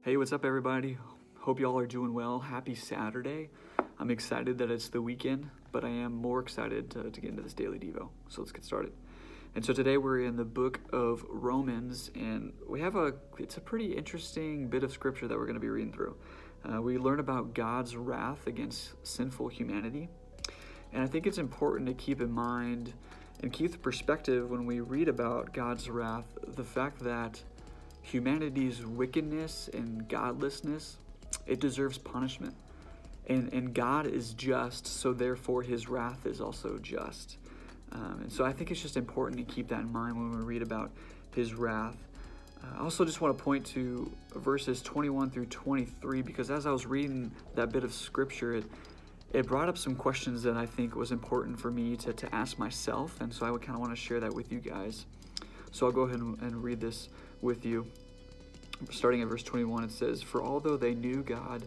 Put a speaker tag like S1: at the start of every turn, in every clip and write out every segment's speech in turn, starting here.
S1: Hey, what's up, everybody? Hope y'all are doing well. Happy Saturday. I'm excited that it's the weekend, but I am more excited to get into this daily Devo. So let's get started. And so today we're in the book of Romans, and it's a pretty interesting bit of scripture that we're going to be reading through. We learn about God's wrath against sinful humanity. And I think it's important to keep in mind and keep the perspective when we read about God's wrath, the fact that humanity's wickedness and godlessness, it deserves punishment. And God is just, so therefore his wrath is also just. And so I think it's just important to keep that in mind when we read about his wrath. I also just want to point to verses 21 through 23, because as I was reading that bit of scripture, it brought up some questions that I think was important for me to ask myself, and so I would kind of want to share that with you guys. So I'll go ahead and read this with you. Starting at verse 21, it says, "For although they knew God,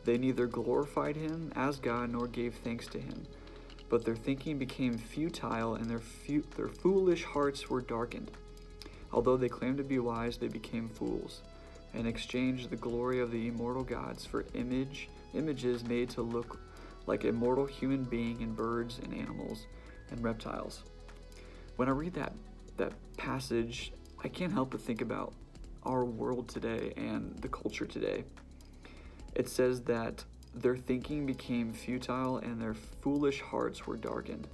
S1: they neither glorified him as God nor gave thanks to him. But their thinking became futile, and their foolish hearts were darkened. Although they claimed to be wise, they became fools, and exchanged the glory of the immortal gods for images made to look like a mortal human being and birds and animals and reptiles." When I read that passage, I can't help but think about our world today and the culture today. It says that their thinking became futile and their foolish hearts were darkened,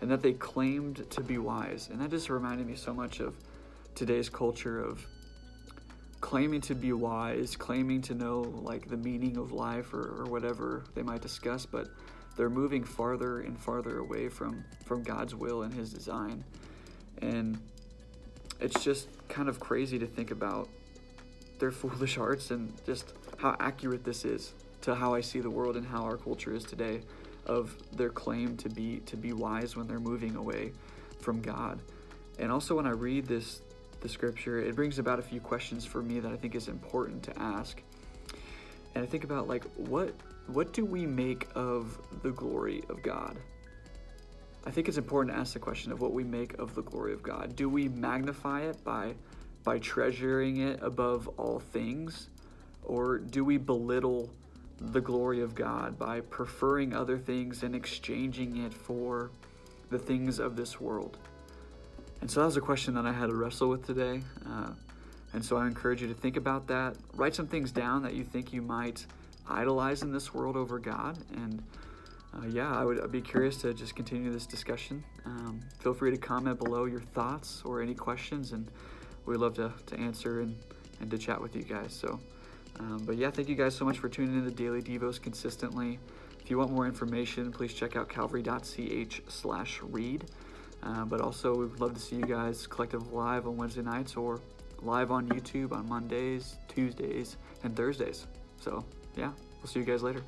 S1: and that they claimed to be wise. And that just reminded me so much of today's culture of claiming to be wise, claiming to know like the meaning of life or whatever they might discuss, but they're moving farther and farther away from God's will and his design. And it's just kind of crazy to think about their foolish hearts and just how accurate this is to how I see the world and how our culture is today, of their claim to be wise when they're moving away from God. And also when I read the scripture, it brings about a few questions for me that I think is important to ask. And I think about like what do we make of the glory of God? I think it's important to ask the question of what we make of the glory of God. Do we magnify it by treasuring it above all things? Or do we belittle the glory of God by preferring other things and exchanging it for the things of this world? And so that was a question that I had to wrestle with today. And so I encourage you to think about that. Write some things down that you think you might idolize in this world over God. And I'd be curious to just continue this discussion. Feel free to comment below your thoughts or any questions, and we'd love to answer and to chat with you guys. So, thank you guys so much for tuning in to Daily Devos consistently. If you want more information, please check out calvary.ch/read. But also, we would love to see you guys collective live on Wednesday nights or live on YouTube on Mondays, Tuesdays, and Thursdays. So, we'll see you guys later.